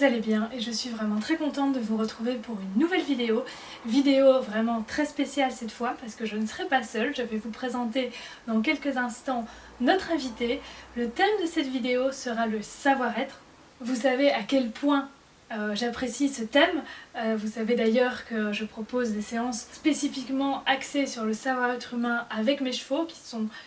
allez bien et je suis vraiment très contente de vous retrouver pour une nouvelle vidéo. Vidéo vraiment très spéciale cette fois parce que je ne serai pas seule. Je vais vous présenter dans quelques instants notre invité. Le thème de cette vidéo sera le savoir-être. Vous savez à quel point j'apprécie ce thème. Vous savez d'ailleurs que je propose des séances spécifiquement axées sur le savoir-être humain avec mes chevaux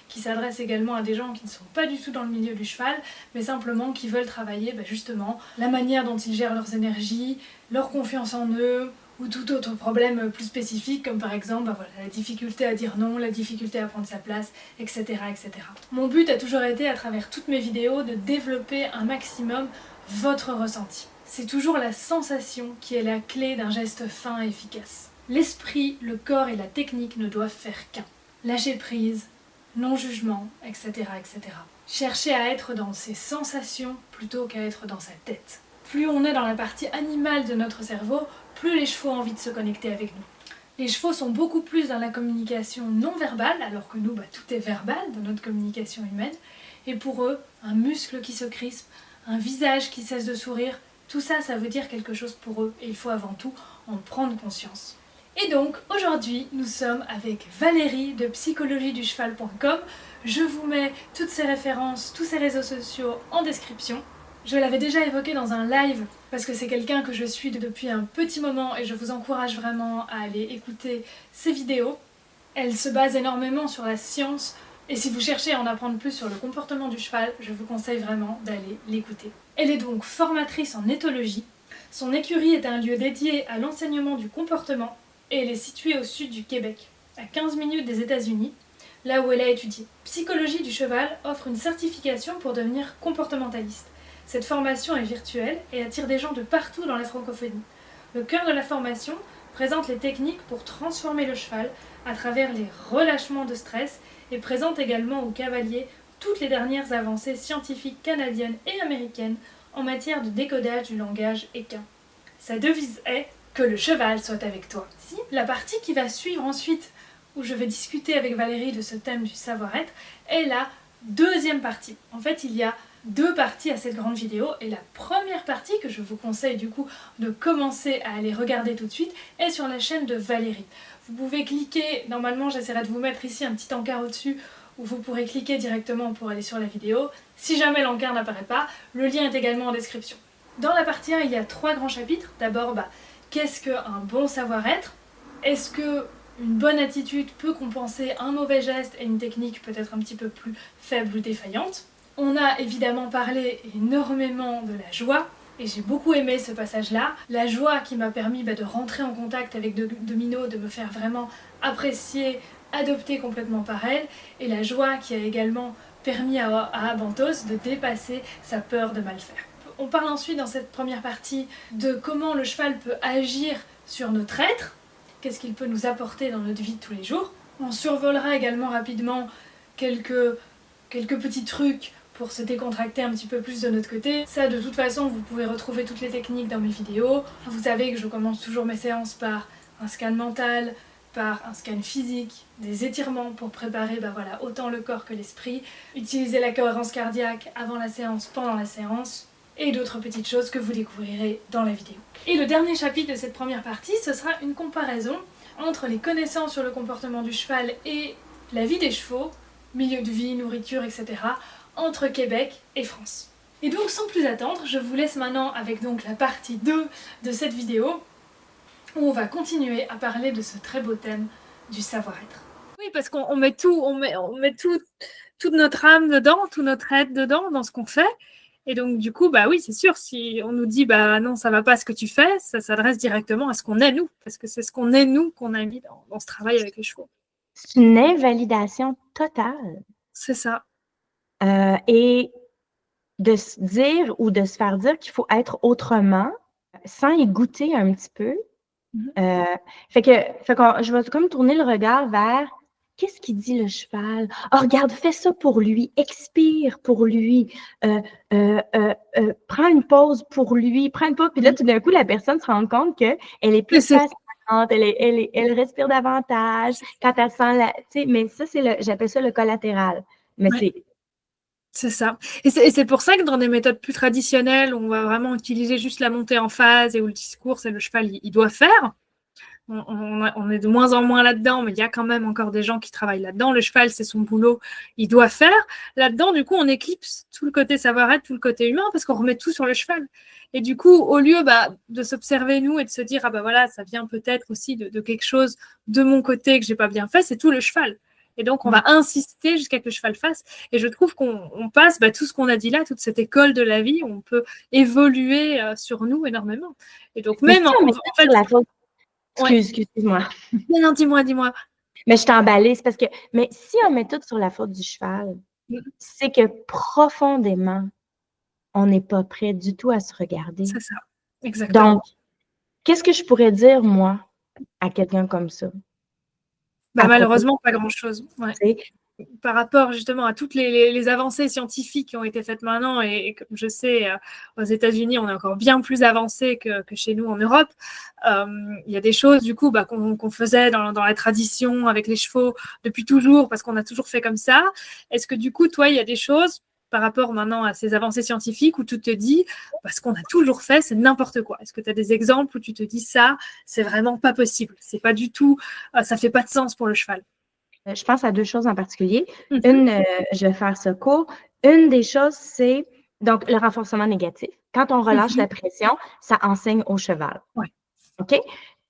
qui s'adressent également à des gens qui ne sont pas du tout dans le milieu du cheval mais simplement qui veulent travailler justement la manière dont ils gèrent leurs énergies, leur confiance en eux ou tout autre problème plus spécifique comme par exemple la difficulté à dire non, la difficulté à prendre sa place, etc., etc. Mon but a toujours été à travers toutes mes vidéos de développer un maximum votre ressenti. C'est toujours la sensation qui est la clé d'un geste fin et efficace. L'esprit, le corps et la technique ne doivent faire qu'un. Lâcher prise, non-jugement, etc., etc. Cherchez à être dans ses sensations plutôt qu'à être dans sa tête. Plus on est dans la partie animale de notre cerveau, plus les chevaux ont envie de se connecter avec nous. Les chevaux sont beaucoup plus dans la communication non verbale, alors que nous, tout est verbal dans notre communication humaine. Et pour eux, un muscle qui se crispe, un visage qui cesse de sourire, tout ça, ça veut dire quelque chose pour eux et il faut avant tout en prendre conscience. Et donc, aujourd'hui, nous sommes avec Valérie de psychologieducheval.com. Je vous mets toutes ces références, tous ces réseaux sociaux en description. Je l'avais déjà évoqué dans un live parce que c'est quelqu'un que je suis depuis un petit moment et je vous encourage vraiment à aller écouter ses vidéos. Elle se base énormément sur la science et si vous cherchez à en apprendre plus sur le comportement du cheval, je vous conseille vraiment d'aller l'écouter. Elle est donc formatrice en éthologie. Son écurie est un lieu dédié à l'enseignement du comportement et elle est située au sud du Québec, à 15 minutes des États-Unis, là où elle a étudié. Psychologie du cheval offre une certification pour devenir comportementaliste. Cette formation est virtuelle et attire des gens de partout dans la francophonie. Le cœur de la formation présente les techniques pour transformer le cheval à travers les relâchements de stress et présente également aux cavaliers toutes les dernières avancées scientifiques canadiennes et américaines en matière de décodage du langage équin. Sa devise est « Que le cheval soit avec toi ». La partie qui va suivre ensuite, où je vais discuter avec Valérie de ce thème du savoir-être, est la deuxième partie. En fait, il y a deux parties à cette grande vidéo et la première partie que je vous conseille du coup de commencer à aller regarder tout de suite est sur la chaîne de Valérie. Vous pouvez cliquer, normalement j'essaierai de vous mettre ici un petit encart au-dessus où vous pourrez cliquer directement pour aller sur la vidéo. Si jamais l'encart n'apparaît pas, le lien est également en description. Dans la partie 1, il y a 3 grands chapitres. D'abord, qu'est-ce qu'un bon savoir-être? Est-ce que une bonne attitude peut compenser un mauvais geste et une technique peut-être un petit peu plus faible ou défaillante? On a évidemment parlé énormément de la joie, et j'ai beaucoup aimé ce passage-là. La joie qui m'a permis de rentrer en contact avec Domino, de me faire vraiment apprécier, adopter complètement par elle, et la joie qui a également permis à Abantos de dépasser sa peur de mal faire. On parle ensuite dans cette première partie de comment le cheval peut agir sur notre être, qu'est-ce qu'il peut nous apporter dans notre vie de tous les jours. On survolera également rapidement quelques petits trucs pour se décontracter un petit peu plus de notre côté. Ça, de toute façon, vous pouvez retrouver toutes les techniques dans mes vidéos. Vous savez que je commence toujours mes séances par un scan mental, par un scan physique, des étirements pour préparer autant le corps que l'esprit, utiliser la cohérence cardiaque avant la séance, pendant la séance, et d'autres petites choses que vous découvrirez dans la vidéo. Et le dernier chapitre de cette première partie, ce sera une comparaison entre les connaissances sur le comportement du cheval et la vie des chevaux, milieu de vie, nourriture, etc., entre Québec et France. Et donc sans plus attendre, je vous laisse maintenant avec donc la partie 2 de cette vidéo où on va continuer à parler de ce très beau thème du savoir-être. Oui, parce qu'on met tout, on met toute notre âme dedans, tout notre être dedans dans ce qu'on fait. Et donc du coup, oui, c'est sûr, si on nous dit non, ça va pas ce que tu fais, ça s'adresse directement à ce qu'on est nous, parce que c'est ce qu'on est nous qu'on a mis dans ce travail avec les chevaux. C'est une invalidation totale. C'est ça. Et de se dire ou de se faire dire qu'il faut être autrement sans y goûter un petit peu. Fait que je vais comme tourner le regard vers qu'est-ce qu'il dit le cheval? Oh, regarde, fais ça pour lui, expire pour lui, prends une pause pour lui, prends une pause. Puis là, tout d'un coup, la personne se rend compte qu'elle est plus patiente, elle respire davantage quand elle sent la. Tu sais, mais ça, j'appelle ça le collatéral. Mais C'est ça. Et c'est pour ça que dans des méthodes plus traditionnelles, on va vraiment utiliser juste la montée en phase et où le discours, c'est le cheval, il doit faire. On est de moins en moins là-dedans, mais il y a quand même encore des gens qui travaillent là-dedans. Le cheval, c'est son boulot, il doit faire. Là-dedans, du coup, on éclipse tout le côté savoir-être, tout le côté humain, parce qu'on remet tout sur le cheval. Et du coup, au lieu de s'observer, nous, et de se dire, ah bah voilà, ça vient peut-être aussi de quelque chose de mon côté que j'ai pas bien fait, c'est tout le cheval. Et donc, on va insister jusqu'à ce que le cheval fasse. Et je trouve qu'on passe tout ce qu'on a dit là, toute cette école de la vie, on peut évoluer sur nous énormément. Et donc, même en fait, la faute. Excuse-moi. Non, dis-moi. Mais je t'ai emballée, c'est parce que, mais si on met tout sur la faute du cheval, c'est que profondément, on n'est pas prêt du tout à se regarder. C'est ça, exactement. Donc, qu'est-ce que je pourrais dire, moi, à quelqu'un comme ça? Malheureusement, pas grand-chose. Ouais. Par rapport justement à toutes les avancées scientifiques qui ont été faites maintenant, et comme je sais, aux États-Unis, on est encore bien plus avancé que chez nous en Europe. Il y a des choses du coup qu'on faisait dans la tradition avec les chevaux depuis toujours, parce qu'on a toujours fait comme ça. Est-ce que du coup, toi, il y a des choses par rapport maintenant à ces avancées scientifiques où tu te dis, parce qu'on a toujours fait, c'est n'importe quoi? Est-ce que tu as des exemples où tu te dis ça, c'est vraiment pas possible, c'est pas du tout, ça fait pas de sens pour le cheval? Je pense à deux choses en particulier. Une, je vais faire ça court. Une des choses, c'est donc le renforcement négatif. Quand on relâche la pression, ça enseigne au cheval. Ouais. OK?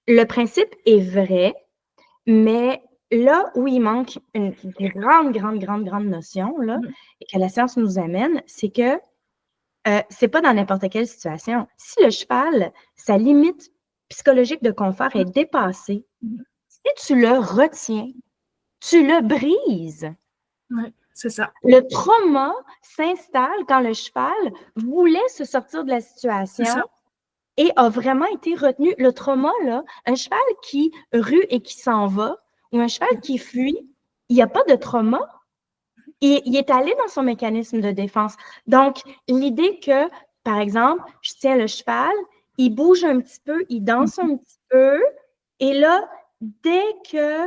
Le principe est vrai, mais là où il manque une grande notion, là, et que la science nous amène, c'est que c'est pas dans n'importe quelle situation. Si le cheval, sa limite psychologique de confort est dépassée, si tu le retiens, tu le brises. Oui, c'est ça. Le trauma s'installe quand le cheval voulait se sortir de la situation et a vraiment été retenu. Le trauma, là, un cheval qui rue et qui s'en va ou un cheval qui fuit, il n'y a pas de trauma. Il est allé dans son mécanisme de défense. Donc, l'idée que, par exemple, je tiens le cheval, il bouge un petit peu, il danse un petit peu, et là, dès que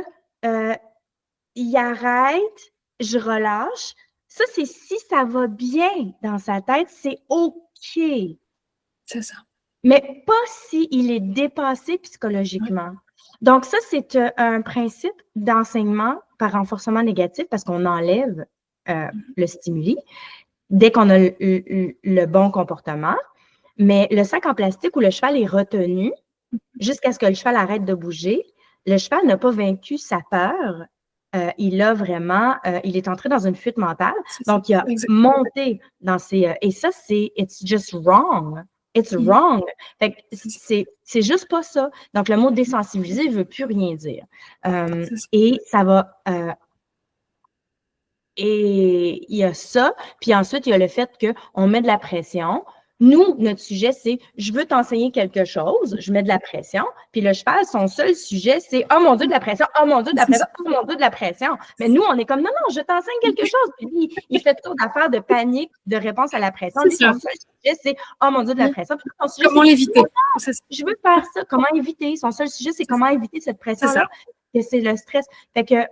il arrête, je relâche. Ça, c'est si ça va bien dans sa tête, c'est OK. C'est ça. Mais pas s'il est dépassé psychologiquement. Donc, ça, c'est un principe d'enseignement par renforcement négatif parce qu'on enlève le stimuli dès qu'on a le bon comportement. Mais le sac en plastique où le cheval est retenu jusqu'à ce que le cheval arrête de bouger, le cheval n'a pas vaincu sa peur. Il a vraiment, il est entré dans une fuite mentale. Donc, il a monté dans ses. Et ça, c'est it's just wrong. It's wrong. Fait que c'est juste pas ça. Donc, le mot désensibiliser ne veut plus rien dire. Et ça va. Et il y a ça. Puis ensuite, il y a le fait qu'on met de la pression. Nous, notre sujet, c'est je veux t'enseigner quelque chose, je mets de la pression. Puis le cheval, son seul sujet, c'est oh mon Dieu, de la pression, oh mon Dieu, de la pression, oh mon Dieu, de la pression. Mais nous, on est comme non, je t'enseigne quelque chose. Puis il fait tout d'affaires de panique, de réponse à la pression. Lui, son seul sujet, c'est oh mon Dieu, de la pression. Puis son sujet, comment l'éviter? Je veux faire ça. Comment éviter? Son seul sujet, c'est comment éviter cette pression-là. C'est le stress. Fait que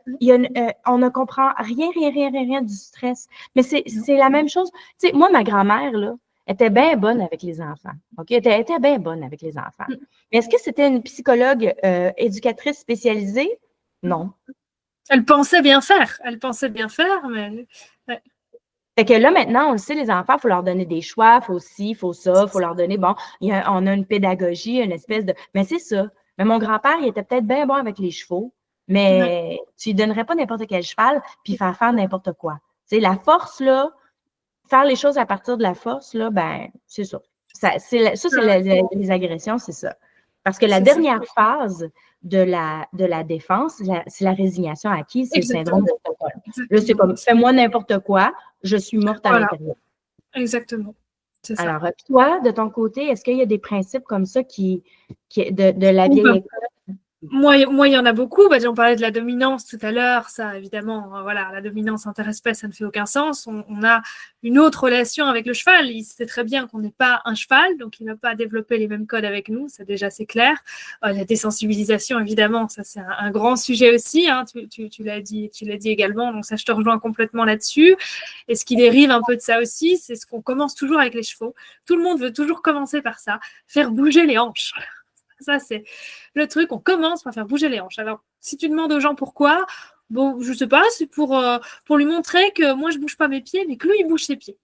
on ne comprend rien du stress. Mais c'est la même chose. Tu sais, moi, ma grand-mère, là, était bien bonne avec les enfants. OK? Elle était bien bonne avec les enfants. Mais est-ce que c'était une psychologue éducatrice spécialisée? Non. Elle pensait bien faire. Mais... Ouais. Fait que là, maintenant, on le sait, les enfants, il faut leur donner des choix, il faut ci, il faut ça, il faut leur donner, bon, on a une pédagogie, une espèce de... Mais c'est ça. Mais mon grand-père, il était peut-être bien bon avec les chevaux, mais tu lui donnerais pas n'importe quel cheval puis faire n'importe quoi. Tu sais, la force, là, faire les choses à partir de la force, là, ben, c'est ça. C'est les agressions, c'est ça. Parce que la dernière phase de la défense, c'est la résignation acquise, c'est le syndrome de Stockholm. Là, c'est comme, fais-moi n'importe quoi, je suis morte à l'intérieur. Exactement. Alors, toi, de ton côté, est-ce qu'il y a des principes comme ça de la vieille école? Moi, il y en a beaucoup. Bah, on parlait de la dominance tout à l'heure. Ça, évidemment, voilà, la dominance interespèce, ça ne fait aucun sens. On a une autre relation avec le cheval. Il sait très bien qu'on n'est pas un cheval, donc il ne va pas développer les mêmes codes avec nous. Ça, déjà, c'est clair. La désensibilisation, évidemment, ça, c'est un grand sujet aussi. Hein. Tu l'as dit également. Donc ça, je te rejoins complètement là-dessus. Et ce qui dérive un peu de ça aussi, c'est ce qu'on commence toujours avec les chevaux. Tout le monde veut toujours commencer par ça, faire bouger les hanches. Ça, c'est le truc, on commence par faire bouger les hanches. Alors, si tu demandes aux gens pourquoi, bon, je sais pas, c'est pour lui montrer que moi, je bouge pas mes pieds, mais que lui, il bouge ses pieds.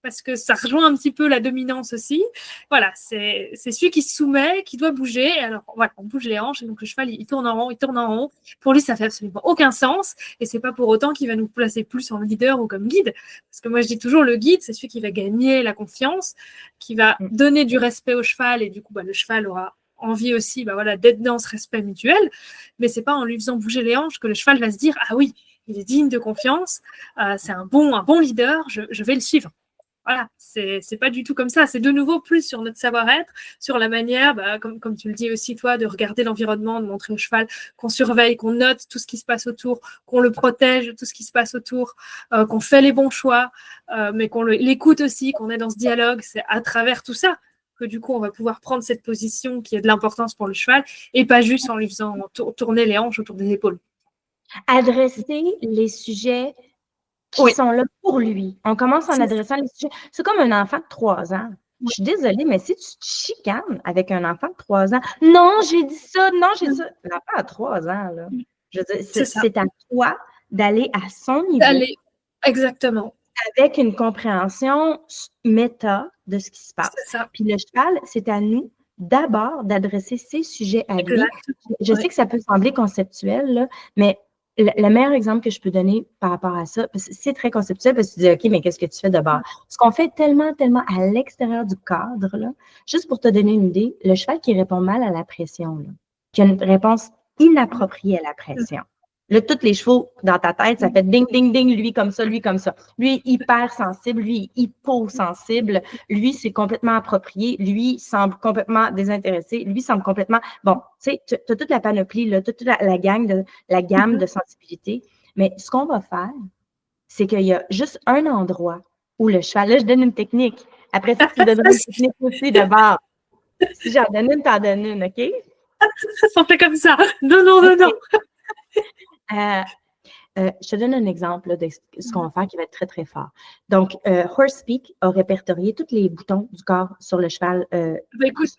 Parce que ça rejoint un petit peu la dominance aussi. Voilà, c'est celui qui se soumet, qui doit bouger. Et alors, voilà, on bouge les hanches, et donc le cheval, il tourne en rond, il tourne en rond. Pour lui, ça fait absolument aucun sens. Et c'est pas pour autant qu'il va nous placer plus en leader ou comme guide. Parce que moi, je dis toujours, le guide, c'est celui qui va gagner la confiance, qui va donner du respect au cheval, et du coup, le cheval aura envie aussi d'être dans ce respect mutuel, mais c'est pas en lui faisant bouger les hanches que le cheval va se dire « Ah oui, il est digne de confiance, c'est un bon leader, je vais le suivre ». Voilà, c'est pas du tout comme ça. C'est de nouveau plus sur notre savoir-être, sur la manière, comme tu le dis aussi toi, de regarder l'environnement, de montrer au cheval qu'on surveille, qu'on note tout ce qui se passe autour, qu'on le protège de tout ce qui se passe autour, qu'on fait les bons choix, mais qu'on l'écoute aussi, qu'on est dans ce dialogue. C'est à travers tout ça que du coup, on va pouvoir prendre cette position qui a de l'importance pour le cheval et pas juste en lui faisant tourner les hanches autour des épaules. Adresser les sujets qui sont là pour lui. On commence en adressant les sujets. C'est comme un enfant de 3 ans. Je suis désolée, mais si tu te chicanes avec un enfant de 3 ans, non, j'ai dit ça, non, j'ai dit ça. L'enfant a 3 ans, là. Je veux dire, c'est à toi d'aller à son niveau. Exactement. Avec une compréhension méta de ce qui se passe. Puis le cheval, c'est à nous d'abord d'adresser ces sujets à lui. Je sais que ça peut sembler conceptuel, là, mais le meilleur exemple que je peux donner par rapport à ça, c'est très conceptuel parce que tu dis, OK, mais qu'est-ce que tu fais d'abord? Ce qu'on fait tellement à l'extérieur du cadre, là, juste pour te donner une idée, le cheval qui répond mal à la pression, là, qui a une réponse inappropriée à la pression. Là, tous les chevaux dans ta tête, ça fait ding, ding, ding, lui comme ça, lui comme ça. Lui, hyper sensible, lui, hypo-sensible. Lui, c'est complètement approprié. Lui, semble complètement désintéressé. Lui, semble complètement... Bon, tu sais, tu as toute la panoplie, là, toute la gamme de sensibilité. Mais ce qu'on va faire, c'est qu'il y a juste un endroit où le cheval... Là, je donne une technique. Après ça, tu donneras une technique aussi d'abord. Si j'en donne une, t'en donnes une, OK? On fait comme ça. Non, non, non, non. Je te donne un exemple là, de ce qu'on va faire qui va être très, très fort. Donc, HorseSpeak a répertorié tous les boutons du corps sur le cheval. Écoute,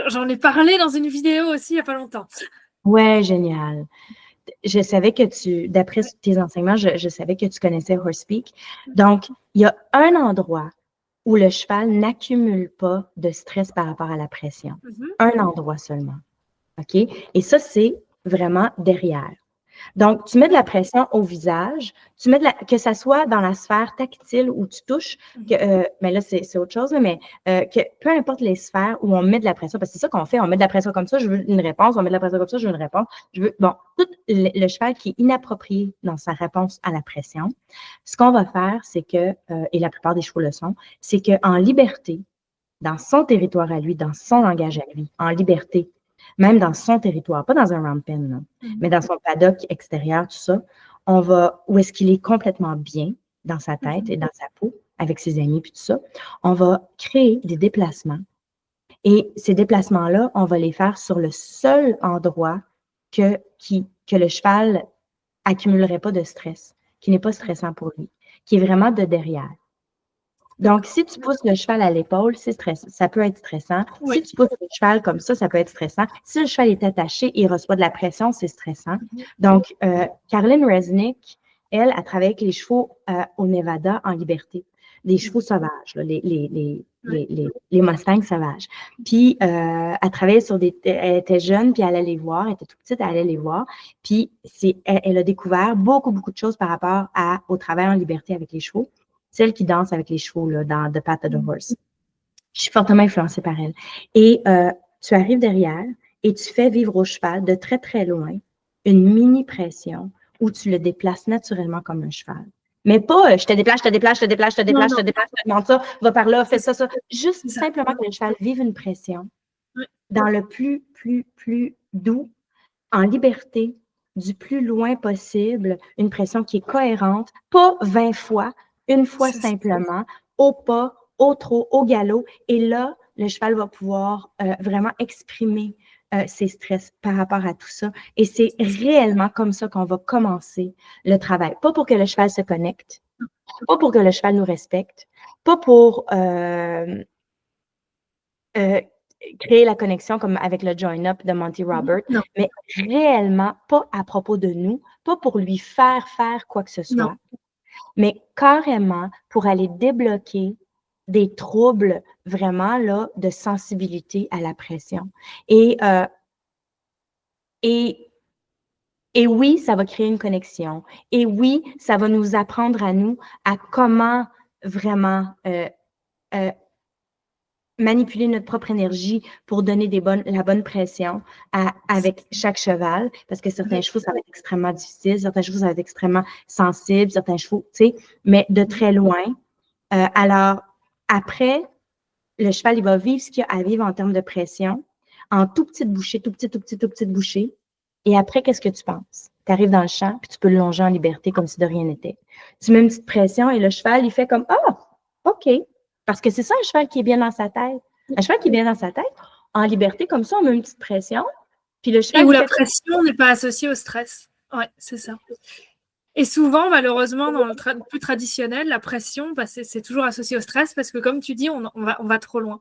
j'en ai parlé dans une vidéo aussi il n'y a pas longtemps. Ouais, génial. Je savais que d'après tes enseignements, je savais que tu connaissais HorseSpeak. Donc, il y a un endroit où le cheval n'accumule pas de stress par rapport à la pression. Un endroit seulement. OK? Et ça, c'est vraiment derrière. Donc, tu mets de la pression au visage, que ça soit dans la sphère tactile où tu touches, mais là, c'est autre chose, mais que peu importe les sphères où on met de la pression, parce que c'est ça qu'on fait, on met de la pression comme ça, je veux une réponse, on met de la pression comme ça, je veux une réponse. Tout le cheval qui est inapproprié dans sa réponse à la pression, ce qu'on va faire, c'est que, et la plupart des chevaux le sont, c'est qu'en liberté, dans son territoire à lui, dans son langage à lui, en liberté, même dans son territoire, pas dans un rampen, mais dans son paddock extérieur, tout ça, où est-ce qu'il est complètement bien dans sa tête et dans sa peau, avec ses amis, puis tout ça, on va créer des déplacements. Et ces déplacements-là, on va les faire sur le seul endroit que le cheval accumulerait pas de stress, qui n'est pas stressant pour lui, qui est vraiment de derrière. Donc, si tu pousses le cheval à l'épaule, c'est stressant. Ça peut être stressant. Oui. Si tu pousses le cheval comme ça peut être stressant. Si le cheval est attaché et reçoit de la pression, c'est stressant. Donc, Caroline Resnick, elle travaillé avec les chevaux au Nevada en liberté. Des chevaux sauvages, là, les Mustangs sauvages. Puis, elle travaillait elle était jeune, puis elle allait les voir. Elle était toute petite, elle allait les voir. Puis, elle a découvert beaucoup, beaucoup de choses par rapport au travail en liberté avec les chevaux. Celle qui danse avec les chevaux là, dans The Path of the Horse. Je suis fortement influencée par elle. Et tu arrives derrière et tu fais vivre au cheval de très, très loin une mini-pression où tu le déplaces naturellement comme un cheval. Mais pas je te déplace, je te déplace, je te déplace, je te déplace, je te déplace, je te demande ça, va par là, fais ça, ça. Juste simplement que le cheval vive une pression dans le plus doux en liberté, du plus loin possible, une pression qui est cohérente, pas 20 fois, une fois C'est ça. simplement, au pas, au trot, au galop. Et là, le cheval va pouvoir vraiment exprimer ses stress par rapport à tout ça. Et c'est réellement comme ça qu'on va commencer le travail. Pas pour que le cheval se connecte, pas pour que le cheval nous respecte, pas pour euh, créer la connexion comme avec le join-up de Monty Robert, Non, mais réellement pas à propos de nous, pas pour lui faire quoi que ce non. soit, mais carrément pour aller débloquer des troubles vraiment là de sensibilité à la pression. Et, euh, et, et oui, ça va créer une connexion. Et oui, ça va nous apprendre à nous à comment vraiment euh, manipuler notre propre énergie pour donner la bonne pression avec chaque cheval, parce que certains chevaux, ça va être extrêmement difficile, certains chevaux, ça va être extrêmement sensible, certains chevaux, tu sais, mais de très loin. Alors, après, le cheval, il va vivre ce qu'il a à vivre en termes de pression, en tout petites bouchées, tout petites bouchées. Et après, qu'est-ce que tu penses? Tu arrives dans le champ, puis tu peux le longer en liberté comme si de rien n'était. Tu mets une petite pression et le cheval, il fait comme, ah, OK. Parce que c'est ça, un cheval qui est bien dans sa tête. Un cheval qui est bien dans sa tête, en liberté, comme ça, on met une petite pression, puis le Et cheval, où il la fait comme, pression n'est pas associée au stress. Ouais, c'est ça. Et souvent, malheureusement, dans le plus traditionnel, la pression, bah, c'est toujours associé au stress parce que, comme tu dis, on va trop loin.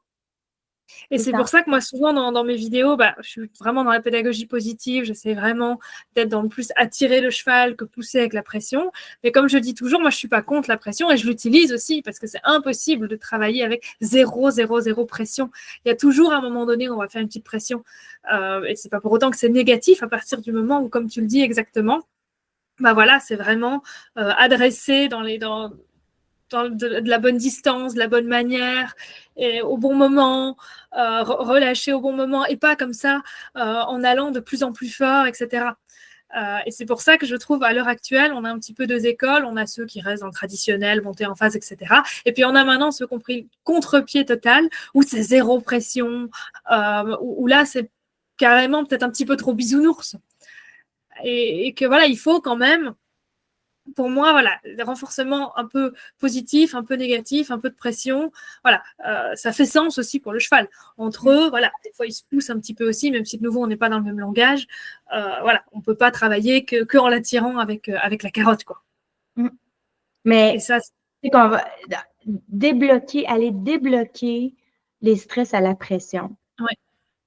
Et c'est c'est ça. pour ça que moi, souvent, dans mes vidéos, bah, je suis vraiment dans la pédagogie positive. J'essaie vraiment d'être dans le plus attirer le cheval que pousser avec la pression. Mais comme je dis toujours, moi, je suis pas contre la pression et je l'utilise aussi parce que c'est impossible de travailler avec zéro pression. Il y a toujours un moment donné où on va faire une petite pression. Et c'est pas pour autant que c'est négatif à partir du moment où, comme tu le dis exactement, bah voilà, c'est vraiment adressé de la bonne distance, de la bonne manière, et au bon moment, relâcher au bon moment, et pas comme ça en allant de plus en plus fort, etc. Et c'est pour ça que je trouve à l'heure actuelle, on a un petit peu deux écoles. On a ceux qui restent dans le traditionnel, monter en phase, etc. Et puis on a maintenant ceux qui ont pris le contre-pied total, où c'est zéro pression, où là c'est carrément peut-être un petit peu trop bisounours. Et que voilà, il faut quand même, pour moi, voilà, des renforcements un peu positifs, un peu négatifs, un peu de pression. Voilà, ça fait sens aussi pour le cheval. Entre eux, voilà, des fois ils se poussent un petit peu aussi, même si de nouveau on n'est pas dans le même langage. Voilà, on peut pas travailler que en l'attirant avec la carotte, quoi. Mm. Et Mais, ça, c'est qu'on va aller débloquer les stress à la pression. ouais,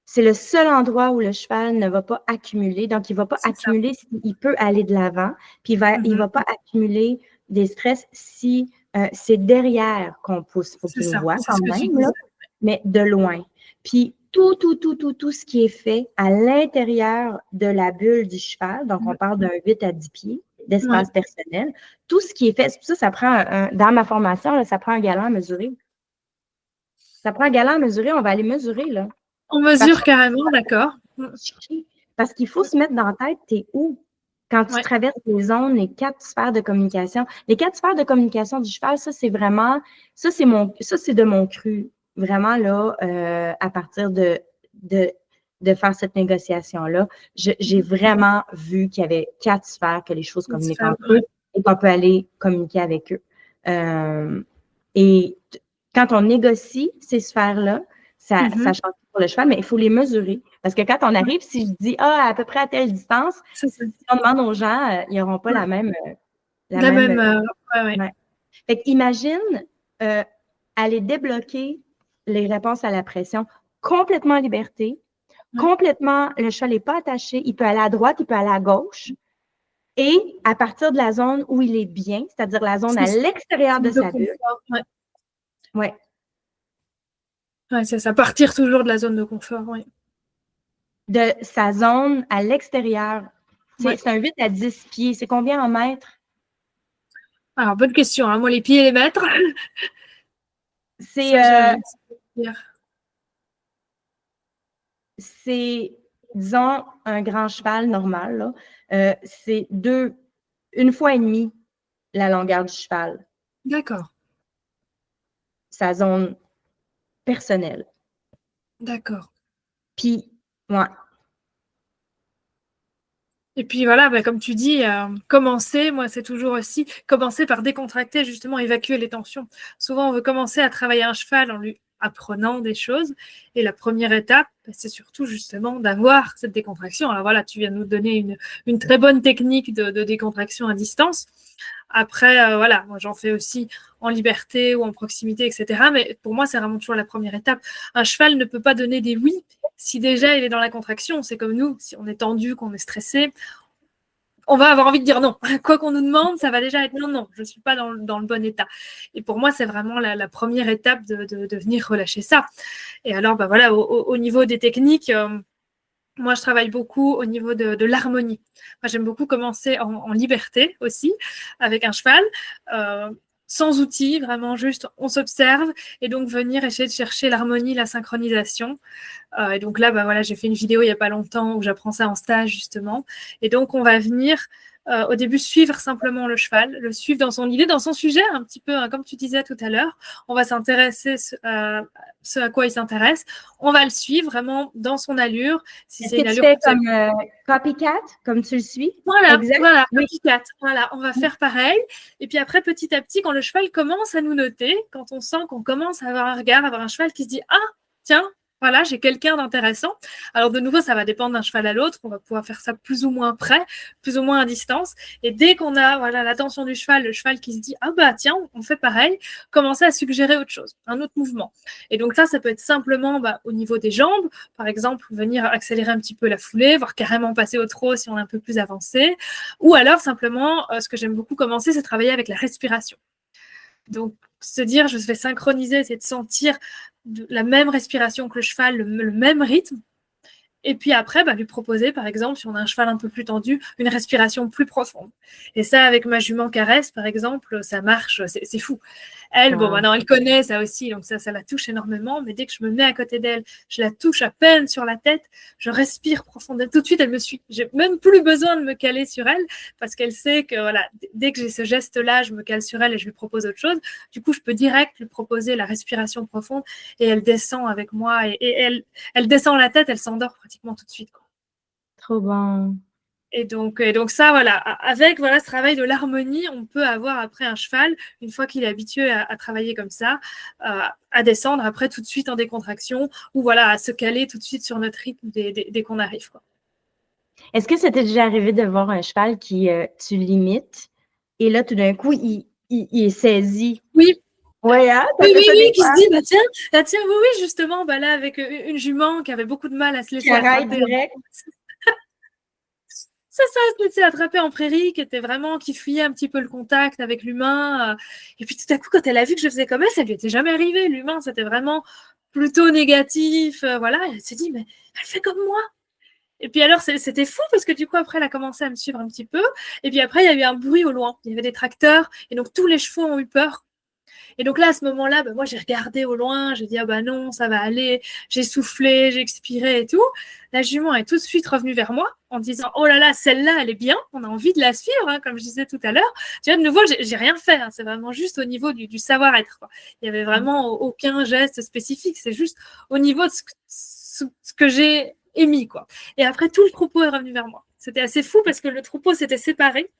C'est le seul endroit où le cheval ne va pas accumuler. Donc, il ne va pas c'est ça. accumuler s'il peut aller de l'avant, puis il va pas accumuler des stress si c'est derrière qu'on pousse. Il faut C'est qu'il nous ça. voit C'est quand ce que tu même, là, disais. mais de loin. Puis, tout ce qui est fait à l'intérieur de la bulle du cheval, donc on parle d'un 8 à 10 pieds Ouais. d'espace personnel, tout ce qui est fait, c'est pour ça, ça prend, dans ma formation, là, ça prend un galant à mesurer. Ça prend un galant à mesurer, on va aller mesurer, là. On Parce mesure carrément, d'accord. Parce qu'il faut se mettre dans la tête, t'es où? Quand tu Ouais, traverses les zones, les 4 sphères de communication. Les 4 sphères de communication du cheval, ça, c'est vraiment, ça, c'est de mon cru. Vraiment, là, à partir de faire cette négociation-là, j'ai vraiment vu qu'il y avait 4 sphères que les choses communiquent entre eux ouais. et qu'on peut aller communiquer avec eux. Euh, et quand on négocie ces sphères-là, ça change pour le cheval, mais il faut les mesurer. Parce que quand on Ouais, arrive, si je dis à peu près à telle distance, c'est ça. si on demande aux gens, ils n'auront pas Ouais. la La même. même. Ouais, ouais. Ouais. Fait qu'imagine euh, aller débloquer les réponses à la pression complètement en liberté, Ouais. complètement, le cheval n'est pas attaché, il peut aller à droite, il peut aller à gauche, et à partir de la zone où il est bien, c'est-à-dire la zone C'est à ça. l'extérieur de Zone de sa bulle, confort. Ouais. ouais, Ouais, c'est ça. Partir toujours de la zone de confort. Ouais. de sa zone à l'extérieur. Ouais. C'est un 8 à 10 pieds. C'est combien en mètres? Alors, bonne question, hein. Moi, les pieds et les mètres, C'est, ça, je sais pas dire. c'est, disons, un grand cheval normal, là. C'est une fois et demie la longueur du cheval, D'accord. sa zone personnelle. D'accord. Puis, ouais, Et puis voilà, bah, comme tu dis, commencer, moi c'est toujours aussi commencer par décontracter, justement évacuer les tensions. Souvent on veut commencer à travailler un cheval en lui apprenant des choses. Et la première étape, bah, c'est surtout justement d'avoir cette décontraction. Alors voilà, tu viens de nous donner une très bonne technique de décontraction à distance. Après, voilà, moi j'en fais aussi en liberté ou en proximité, etc. Mais pour moi, c'est vraiment toujours la première étape. Un cheval ne peut pas donner des oui si déjà il est dans la contraction. C'est comme nous, si on est tendu, qu'on est stressé, on va avoir envie de dire non. Quoi qu'on nous demande, ça va déjà être non, non, je ne suis pas dans le bon état. Et pour moi, c'est vraiment la première étape de venir relâcher ça. Et alors, bah voilà, au niveau des techniques, moi, je travaille beaucoup au niveau de l'harmonie. Moi, j'aime beaucoup commencer en liberté aussi, avec un cheval, sans outils, vraiment juste on s'observe, et donc venir essayer de chercher l'harmonie, la synchronisation. Et donc là, bah, voilà, j'ai fait une vidéo il n'y a pas longtemps où j'apprends ça en stage, justement. Et donc, on va venir au début suivre simplement le cheval, le suivre dans son idée, dans son sujet, un petit peu, hein, comme tu disais tout à l'heure. On va s'intéresser ce à quoi il s'intéresse. On va le suivre vraiment dans son allure. Si Est-ce c'est une que tu allure fais comme copycat, comme tu le suis? voilà, Exact. voilà, Oui. copycat. Voilà, on va faire pareil. Et puis après, petit à petit, quand le cheval commence à nous noter, quand on sent qu'on commence à avoir un regard, à avoir un cheval qui se dit ah, tiens, voilà, j'ai quelqu'un d'intéressant. Alors de nouveau, ça va dépendre d'un cheval à l'autre. On va pouvoir faire ça plus ou moins près, plus ou moins à distance. Et dès qu'on a voilà l'attention du cheval, le cheval qui se dit ah bah tiens, on fait pareil, commencer à suggérer autre chose, un autre mouvement. Et donc ça peut être simplement bah, au niveau des jambes, par exemple, venir accélérer un petit peu la foulée, voire carrément passer au trot si on est un peu plus avancé. Ou alors simplement, ce que j'aime beaucoup commencer, c'est travailler avec la respiration. Donc, se dire, je vais synchroniser, c'est de sentir la même respiration que le cheval, le même rythme. Et puis après, bah, lui proposer, par exemple, si on a un cheval un peu plus tendu, une respiration plus profonde. Et ça, avec ma jument caresse, par exemple, ça marche, c'est fou. Elle, bon, maintenant, elle connaît ça aussi, donc ça la touche énormément. Mais dès que je me mets à côté d'elle, je la touche à peine sur la tête, je respire profondément. Tout de suite, elle me suit. J'ai même plus besoin de me caler sur elle parce qu'elle sait que, voilà, dès que j'ai ce geste-là, je me cale sur elle et je lui propose autre chose. Du coup, je peux direct lui proposer la respiration profonde et elle descend avec moi et elle descend la tête, elle s'endort pratiquement tout de suite, quoi. Trop bon. Et donc ça, voilà, avec voilà, ce travail de l'harmonie, on peut avoir après un cheval, une fois qu'il est habitué à travailler comme ça, à descendre après tout de suite en décontraction, ou voilà, à se caler tout de suite sur notre rythme dès qu'on arrive, quoi. Est-ce que c'était déjà arrivé de voir un cheval qui tu limites et là, tout d'un coup, il est saisi? Oui. Oui, hein? Oui, qui se dit, bah tiens, oui, justement, bah là, avec une jument qui avait beaucoup de mal à se laisser attraper. Direct. Ça, se laissait attraper en prairie, qui fuyait un petit peu le contact avec l'humain. Et puis tout à coup, quand elle a vu que je faisais comme elle, ça lui était jamais arrivé. L'humain, c'était vraiment plutôt négatif. Voilà, elle s'est dit, mais elle fait comme moi. Et puis alors, c'était fou parce que du coup, après, elle a commencé à me suivre un petit peu. Et puis après, il y a eu un bruit au loin. Il y avait des tracteurs. Et donc, tous les chevaux ont eu peur. Et donc là, à ce moment-là, bah, moi, j'ai regardé au loin, j'ai dit, ah bah non, ça va aller. J'ai soufflé, j'ai expiré et tout. La jument est tout de suite revenue vers moi en disant, oh là là, celle-là, elle est bien, on a envie de la suivre, hein, comme je disais tout à l'heure. Tu vois, de nouveau, j'ai rien fait, hein, c'est vraiment juste au niveau du savoir-être, quoi. Il n'y avait vraiment aucun geste spécifique, c'est juste au niveau de ce que j'ai émis, quoi. Et après, tout le troupeau est revenu vers moi. C'était assez fou parce que le troupeau s'était séparé.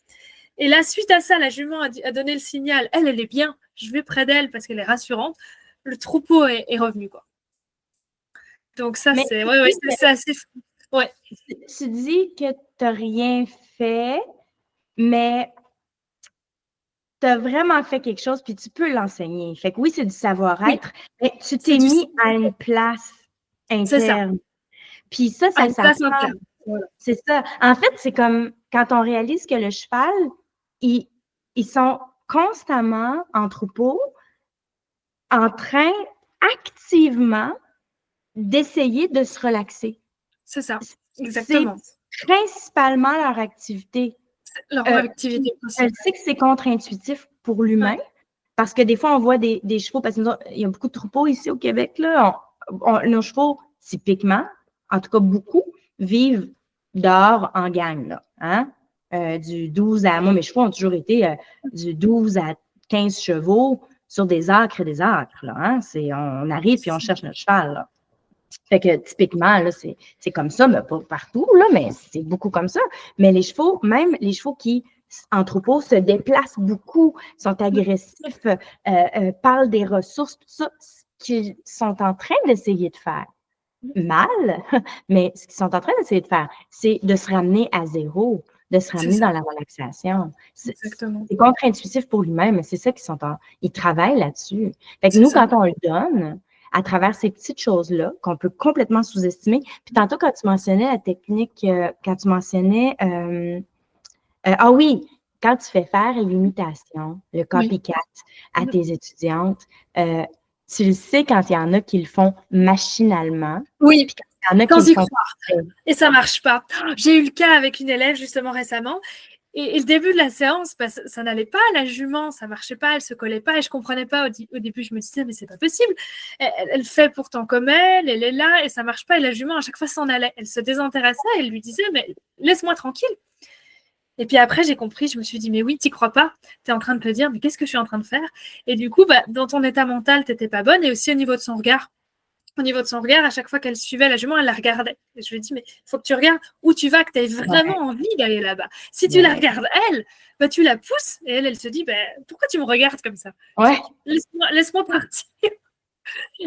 Et là, suite à ça, la jument a donné le signal. Elle est bien. Je vais près d'elle parce qu'elle est rassurante. Le troupeau est revenu, quoi. Donc ça, c'est assez fou. Ouais. Tu dis que tu n'as rien fait, mais tu as vraiment fait quelque chose, puis tu peux l'enseigner. Fait que oui, c'est du savoir-être, mais tu t'es mis à une place interne. Puis ça s'apprend. Voilà. C'est ça. En fait, c'est comme quand on réalise que le cheval, ils sont constamment en troupeau, en train activement d'essayer de se relaxer. C'est ça, exactement. C'est principalement leur activité. Leur activité possible. Je sais que c'est contre-intuitif pour l'humain, parce que des fois, on voit des chevaux, parce qu'il y a beaucoup de troupeaux ici au Québec, là. Nos chevaux, typiquement, en tout cas beaucoup, vivent dehors en gang, là, hein? Du 12 à... Moi, mes chevaux ont toujours été du 12 à 15 chevaux sur des acres et des acres, là, hein? On arrive puis on cherche notre cheval, là. Fait que typiquement, là, c'est comme ça, mais pas partout, là, mais c'est beaucoup comme ça. Mais les chevaux, même les chevaux qui, en troupeau, se déplacent beaucoup, sont agressifs, parlent des ressources, tout ça, ce qu'ils sont en train d'essayer de faire. Mal, mais ce qu'ils sont en train d'essayer de faire, c'est de se ramener à zéro, de se ramener dans la relaxation. C'est contre-intuitif pour lui-même, mais c'est ça qu'ils ils travaillent là-dessus. Fait que nous, quand on le donne, à travers ces petites choses-là, qu'on peut complètement sous-estimer. Puis tantôt, quand tu mentionnais la technique, quand tu mentionnais, ah oui, quand tu fais faire l'imitation, le copycat à tes étudiantes, tu le sais quand il y en a qui le font machinalement. Oui, puis quand il y en a sans qui y le font. croire. Et ça marche pas. J'ai eu le cas avec une élève justement récemment. Et le début de la séance, bah, ça n'allait pas, la jument, ça marchait pas, elle se collait pas, et je comprenais pas. Au début, je me disais, mais c'est pas possible. Elle fait pourtant comme elle est là, et ça marche pas. Et la jument, à chaque fois, s'en allait. Elle se désintéressait, elle lui disait, mais laisse-moi tranquille. Et puis après, j'ai compris, je me suis dit, mais oui, t'y crois pas. Tu es en train de te dire, mais qu'est-ce que je suis en train de faire? Et du coup, bah, dans ton état mental, t'étais pas bonne, et aussi au niveau de son regard. Au niveau de son regard, à chaque fois qu'elle suivait la jument, elle la regardait. Et je lui ai dit, mais il faut que tu regardes où tu vas, que tu aies vraiment envie d'aller là-bas. Si tu la regardes, elle, bah, tu la pousses et elle se dit, bah, pourquoi tu me regardes comme ça? Laisse-moi partir.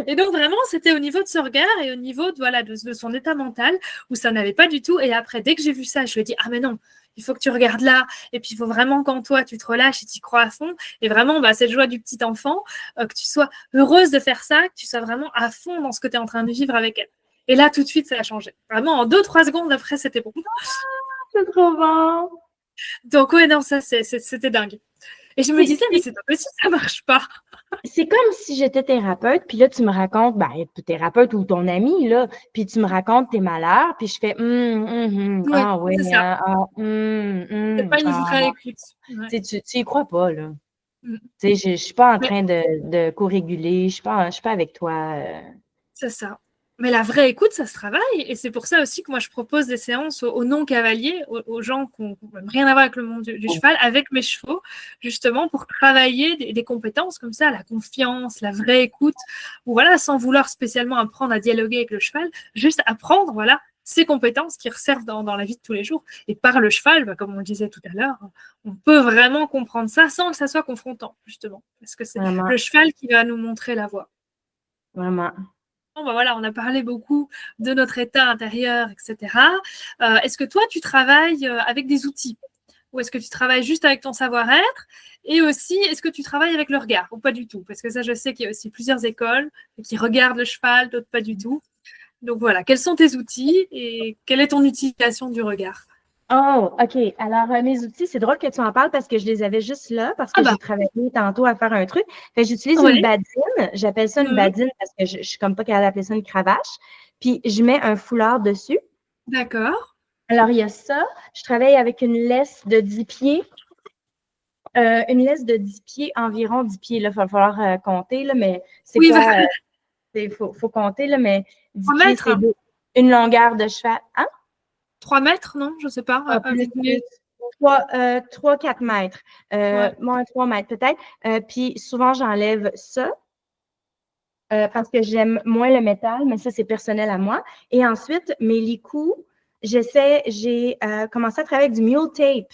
Et donc, vraiment, c'était au niveau de ce regard et au niveau de son état mental où ça n'allait pas du tout. Et après, dès que j'ai vu ça, je lui ai dit, ah, mais non, il faut que tu regardes là. Et puis, il faut vraiment qu'en toi, tu te relâches et tu y crois à fond. Et vraiment, bah, cette joie du petit enfant, que tu sois heureuse de faire ça, que tu sois vraiment à fond dans ce que tu es en train de vivre avec elle. Et là, tout de suite, ça a changé. Vraiment, en 2-3 secondes après, c'était bon. C'est trop bon. Donc, ouais, non, ça, c'était dingue. Et je me disais, mais c'est pas possible, ça marche pas. C'est comme si j'étais thérapeute, puis là, tu me racontes, ben, thérapeute ou ton ami, là, puis tu me racontes tes malheurs, puis je fais, ah oui, c'est ça. c'est pas une vraie écoute. Ouais. Tu y crois pas, là. Tu sais, je suis pas en train de co-réguler, je suis pas avec toi. C'est ça. Mais la vraie écoute, ça se travaille. Et c'est pour ça aussi que moi, je propose des séances aux non-cavaliers, aux gens qui n'ont même rien à voir avec le monde du cheval, avec mes chevaux, justement, pour travailler des compétences comme ça, la confiance, la vraie écoute, ou voilà, sans vouloir spécialement apprendre à dialoguer avec le cheval, juste apprendre, voilà, ces compétences qui resservent dans la vie de tous les jours. Et par le cheval, bah, comme on le disait tout à l'heure, on peut vraiment comprendre ça sans que ça soit confrontant, justement. Parce que c'est le cheval qui va nous montrer la voie. Vraiment. Bon, bah voilà, on a parlé beaucoup de notre état intérieur, etc. Est-ce que toi, tu travailles avec des outils? Ou est-ce que tu travailles juste avec ton savoir-être? Et aussi, est-ce que tu travailles avec le regard? Ou pas du tout? Parce que ça, je sais qu'il y a aussi plusieurs écoles qui regardent le cheval, d'autres pas du tout. Donc voilà, quels sont tes outils et quelle est ton utilisation du regard? Oh, OK. Alors, mes outils, c'est drôle que tu en parles parce que je les avais juste là, parce que j'ai travaillé tantôt à faire un truc. Fait que j'utilise une badine. J'appelle ça une badine parce que je suis comme pas capable d'appeler ça une cravache. Puis, je mets un foulard dessus. D'accord. Alors, il y a ça. Je travaille avec une laisse de 10 pieds. Une laisse de 10 pieds, environ 10 pieds. Là, il va falloir compter, là, mais c'est quoi? Il faut compter, là, mais 10 pieds, c'est une longueur de cheval. Hein? 3 mètres, non? Je ne sais pas. 3-4 mètres. Moins 3 mètres peut-être. Puis souvent, j'enlève ça parce que j'aime moins le métal, mais ça, c'est personnel à moi. Et ensuite, mes licous, j'ai commencé à travailler avec du mule tape.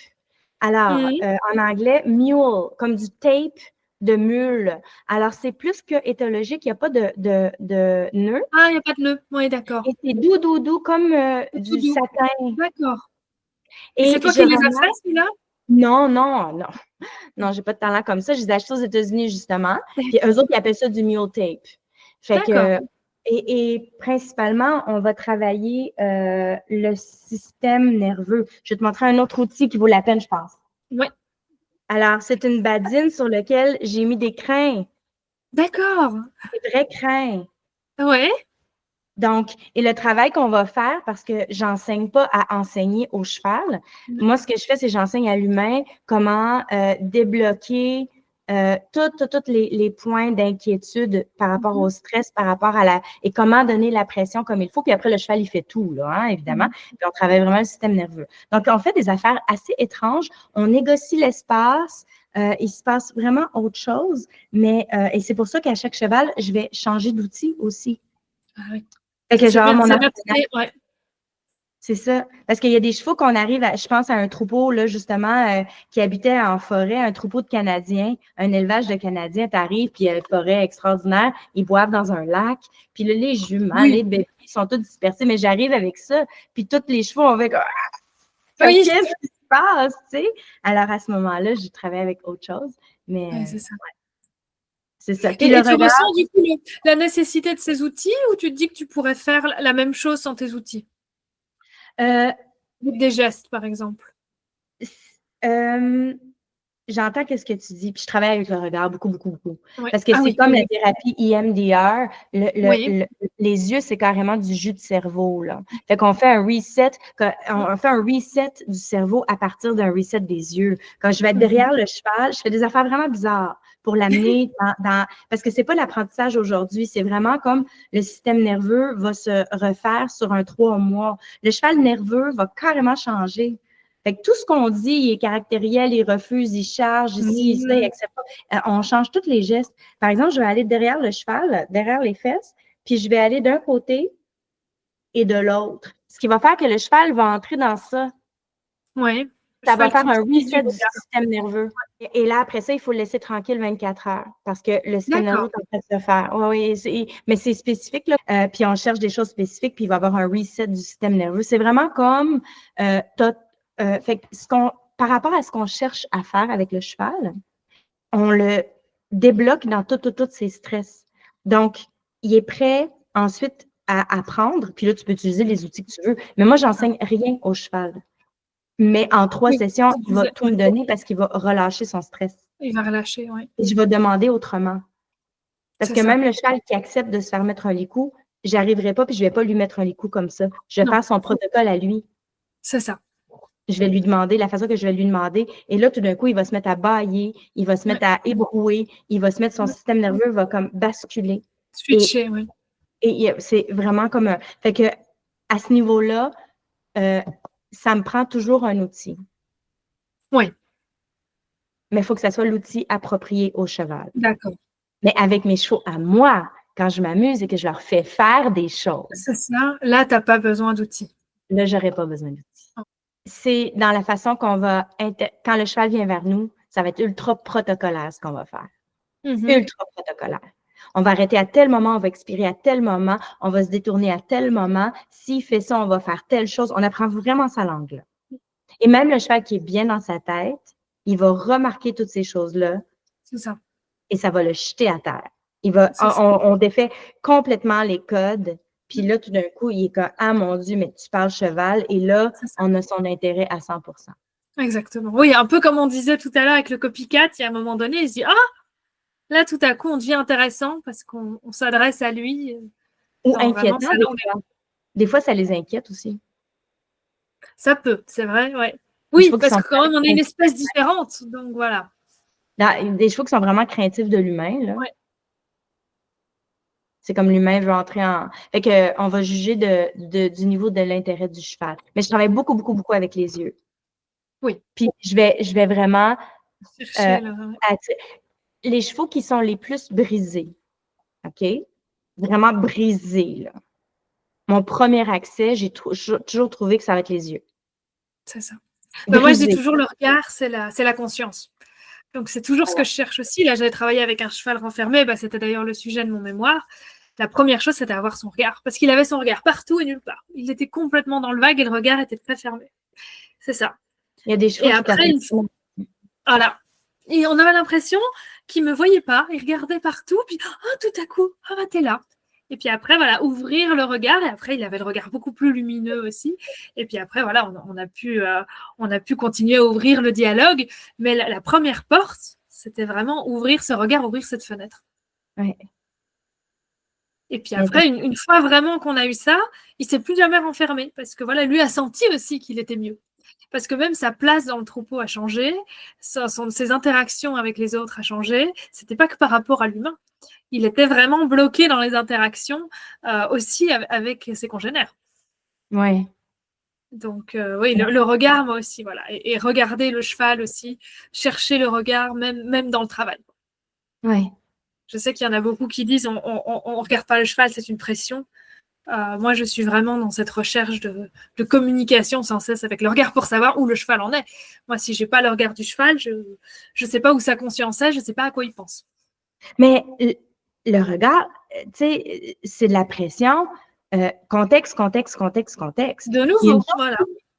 Alors, en anglais, mule, comme du tape de mule. Alors, c'est plus que éthologique, il n'y a pas de nœud. Ah, il n'y a pas de nœud. Oui, d'accord. Et c'est doux, comme du satin. D'accord. Et c'est toi qui les as fait, celui-là? Non, j'ai pas de talent comme ça. Je les ai achetés aux États-Unis, justement. Puis eux autres, ils appellent ça du mule tape. Fait que, et principalement, on va travailler le système nerveux. Je vais te montrer un autre outil qui vaut la peine, je pense. Oui. Alors, c'est une badine sur laquelle j'ai mis des crins. D'accord. Des vrais crins. Oui. Donc, et le travail qu'on va faire, parce que j'enseigne pas à enseigner au cheval, moi, ce que je fais, c'est j'enseigne à l'humain comment débloquer tous les points d'inquiétude par rapport au stress, par rapport à et comment donner la pression comme il faut. Puis après, le cheval, il fait tout, là, hein, évidemment. Puis on travaille vraiment le système nerveux. Donc, on fait des affaires assez étranges. On négocie l'espace. Il se passe vraiment autre chose. Mais, et c'est pour ça qu'à chaque cheval, je vais changer d'outil aussi. Ah oui. Fait que je vais avoir mon adapté, ouais. C'est ça. Parce qu'il y a des chevaux qu'on arrive à, je pense à un troupeau, là, justement, qui habitait en forêt, un troupeau de Canadiens, un élevage de Canadiens, t'arrives, puis il y a une forêt extraordinaire, ils boivent dans un lac, puis là, les juments, les bébés, ils sont tous dispersés, mais j'arrive avec ça, puis tous les chevaux, on fait comme, Oui. qu'est-ce qui se passe, tu sais? Alors, à ce moment-là, je travaille avec autre chose, mais C'est ça. c'est ça. Puis Et tu ressens du coup la nécessité de ces outils ou tu te dis que tu pourrais faire la même chose sans tes outils? Avec des gestes, par exemple. J'entends qu'est-ce que tu dis, puis je travaille avec le regard beaucoup, beaucoup, beaucoup. Ouais. Parce que c'est comme la thérapie EMDR. Les yeux, c'est carrément du jus de cerveau, là. Fait qu'on fait un reset, du cerveau à partir d'un reset des yeux. Quand je vais être derrière le cheval, je fais des affaires vraiment bizarres pour l'amener parce que c'est pas l'apprentissage aujourd'hui, c'est vraiment comme le système nerveux va se refaire sur un 3 mois. Le cheval nerveux va carrément changer. Fait que tout ce qu'on dit, il est caractériel, il refuse, il charge, ici, ça, il accepte pas. On change tous les gestes. Par exemple, je vais aller derrière le cheval, derrière les fesses, puis je vais aller d'un côté et de l'autre. Ce qui va faire que le cheval va entrer dans ça. Oui. Ça va faire un reset du système nerveux. Et là, après ça, il faut le laisser tranquille 24 heures parce que le système nerveux est en train de se faire. Oui, mais c'est spécifique, là. Puis on cherche des choses spécifiques, puis il va y avoir un reset du système nerveux. C'est vraiment comme fait que par rapport à ce qu'on cherche à faire avec le cheval, on le débloque dans tous ses stress. Donc, il est prêt ensuite à apprendre, puis là, tu peux utiliser les outils que tu veux. Mais moi, j'enseigne rien au cheval. Mais en 3 sessions, il va tout me donner parce qu'il va relâcher son stress. Il va relâcher, oui. Et je vais demander autrement. Parce que même le cheval qui accepte de se faire mettre un licou, j'arriverai pas puis je vais pas lui mettre un licou comme ça. Je vais faire son protocole à lui. C'est ça. Je vais lui demander la façon que je vais lui demander. Et là, tout d'un coup, il va se mettre à bâiller, il va se mettre à ébrouer, il va se mettre, son système nerveux va comme basculer. Switcher, oui. Et c'est vraiment comme un. Fait que à ce niveau-là, ça me prend toujours un outil. Oui. Mais il faut que ça soit l'outil approprié au cheval. D'accord. Mais avec mes chevaux à moi, quand je m'amuse et que je leur fais faire des choses. C'est ça. Là, tu n'as pas besoin d'outils. Là, je n'aurai pas besoin d'outils. C'est dans la façon qu'on va, quand le cheval vient vers nous, ça va être ultra protocolaire ce qu'on va faire. Ultra protocolaire. On va arrêter à tel moment, on va expirer à tel moment, on va se détourner à tel moment. S'il fait ça, on va faire telle chose. On apprend vraiment sa langue, là. Et même le cheval qui est bien dans sa tête, il va remarquer toutes ces choses-là. C'est ça. Et ça va le jeter à terre. On défait complètement les codes. Puis là, tout d'un coup, il est comme, ah mon Dieu, mais tu parles cheval. Et là, on a son intérêt à 100%. Exactement. Oui, un peu comme on disait tout à l'heure avec le copycat, il y a un moment donné, il se dit, ah, là, tout à coup, on devient intéressant parce qu'on s'adresse à lui. Ou inquiétant, des fois, ça les inquiète aussi. Ça peut, c'est vrai, ouais. Oui, parce que quand même, on est une espèce différente, donc voilà. Des chevaux qui sont vraiment craintifs de l'humain, là. Ouais. C'est comme l'humain veut entrer en. Fait que on va juger du niveau de l'intérêt du cheval. Mais je travaille beaucoup, beaucoup, beaucoup avec les yeux. Oui. Puis je vais vraiment chercher les chevaux qui sont les plus brisés, OK? Vraiment brisés, là. Mon premier accès, j'ai toujours trouvé que ça va être les yeux. C'est ça. Bah, moi, je dis toujours le regard, c'est la conscience. Donc, c'est toujours ce que je cherche aussi. Là, j'avais travaillé avec un cheval renfermé. Bah, c'était d'ailleurs le sujet de mon mémoire. La première chose, c'était avoir son regard. Parce qu'il avait son regard partout et nulle part. Il était complètement dans le vague et le regard était très fermé. C'est ça. Il y a des chevaux et après, voilà. Et on avait l'impression qu'il ne me voyait pas. Il regardait partout. Puis, tout à coup, t'es là. Et puis après, voilà, ouvrir le regard. Et après, il avait le regard beaucoup plus lumineux aussi. Et puis après, voilà, on a pu continuer à ouvrir le dialogue. Mais la première porte, c'était vraiment ouvrir ce regard, ouvrir cette fenêtre. Ouais. Et puis après, une fois vraiment qu'on a eu ça, il ne s'est plus jamais renfermé. Parce que voilà, lui a senti aussi qu'il était mieux. Parce que même sa place dans le troupeau a changé, ses interactions avec les autres a changé. Ce n'était pas que par rapport à l'humain. Il était vraiment bloqué dans les interactions aussi avec ses congénères. Oui. Donc, oui, le regard, moi aussi, voilà. Et regarder le cheval aussi, chercher le regard, même dans le travail. Oui. Je sais qu'il y en a beaucoup qui disent on ne regarde pas le cheval, c'est une pression. Moi, je suis vraiment dans cette recherche de communication sans cesse avec le regard pour savoir où le cheval en est. Moi, si j'ai pas le regard du cheval, je ne sais pas où sa conscience est, je ne sais pas à quoi il pense. Mais le regard, tu sais, c'est de la pression. Contexte, contexte, contexte, contexte. De nouveau, voilà.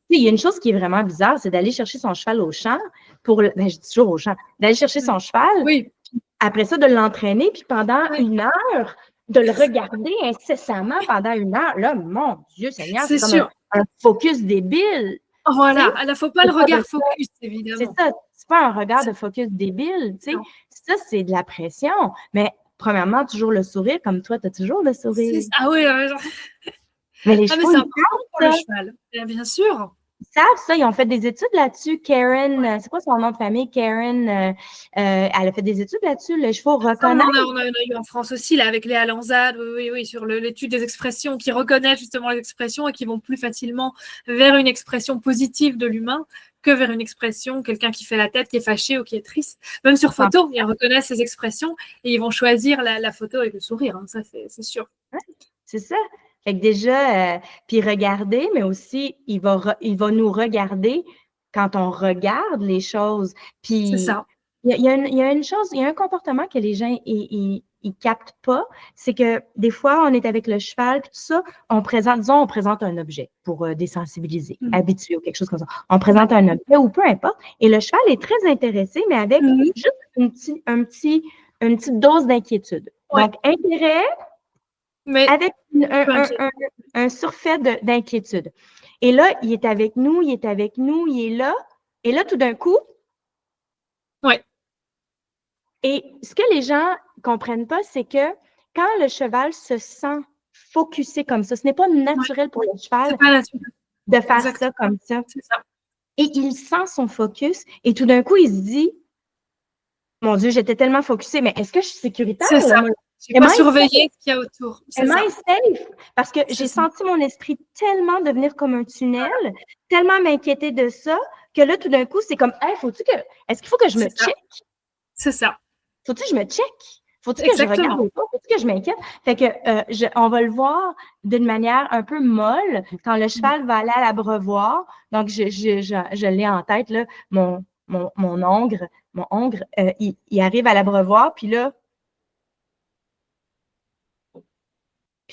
Il y a une chose qui est vraiment bizarre, c'est d'aller chercher son cheval au champ ben, je dis toujours au champ, d'aller chercher son cheval, oui. Après ça, de l'entraîner, puis pendant une heure, de le regarder incessamment pendant une heure. Là, mon Dieu Seigneur, c'est comme sûr. Un focus débile. Voilà, il ne faut pas le regard focus, évidemment. C'est ça, c'est pas un regard de focus débile, tu sais. Ça, c'est de la pression. Mais premièrement, toujours le sourire, comme toi, tu as toujours le sourire. Ah oui, mais les chevaux, c'est important pour le cheval, bien sûr. Ils savent ça, ils ont fait des études là-dessus. Karen, c'est quoi son nom de famille? Karen, elle a fait des études là-dessus. Les chevaux reconnaissent. On a eu en France aussi, là, avec Léa Lanzade, oui, sur l'étude des expressions, qui reconnaissent justement les expressions et qui vont plus facilement vers une expression positive de l'humain que vers une expression, quelqu'un qui fait la tête, qui est fâché ou qui est triste. Même sur photo, ils reconnaissent ces expressions et ils vont choisir la photo avec le sourire, hein, ça c'est sûr. Ouais, c'est ça. Fait que déjà, puis regarder, mais aussi, il va nous regarder quand on regarde les choses. Puis, c'est ça. Il y a une chose, il y a un comportement que les gens, ils captent pas, c'est que des fois, on est avec le cheval, puis tout ça, on présente un objet pour désensibiliser, habituer ou quelque chose comme ça. On présente un objet ou peu importe, et le cheval est très intéressé, mais avec juste une petite dose d'inquiétude. Donc, intérêt, mais avec un surfait d'inquiétude. Et là, il est avec nous, il est là. Et là, tout d'un coup, et ce que les gens ne comprennent pas, c'est que quand le cheval se sent focusé comme ça, ce n'est pas naturel pour le cheval de faire ça comme ça. Et il sent son focus et tout d'un coup, il se dit, mon Dieu, j'étais tellement focusé, mais est-ce que je suis sécuritaire? C'est ça. Je n'ai pas surveillé ce qu'il y a autour. Am I safe? Parce que j'ai senti mon esprit tellement devenir comme un tunnel, tellement m'inquiéter de ça, que là, tout d'un coup, c'est comme, hey, est-ce qu'il faut que je me check? C'est ça. Faut-il que je me check? Faut-il que je regarde autour? Faut-il que je m'inquiète? Fait que on va le voir d'une manière un peu molle quand le cheval va aller à l'abreuvoir. Donc, je l'ai en tête, là, mon ongre, il arrive à l'abreuvoir, puis là,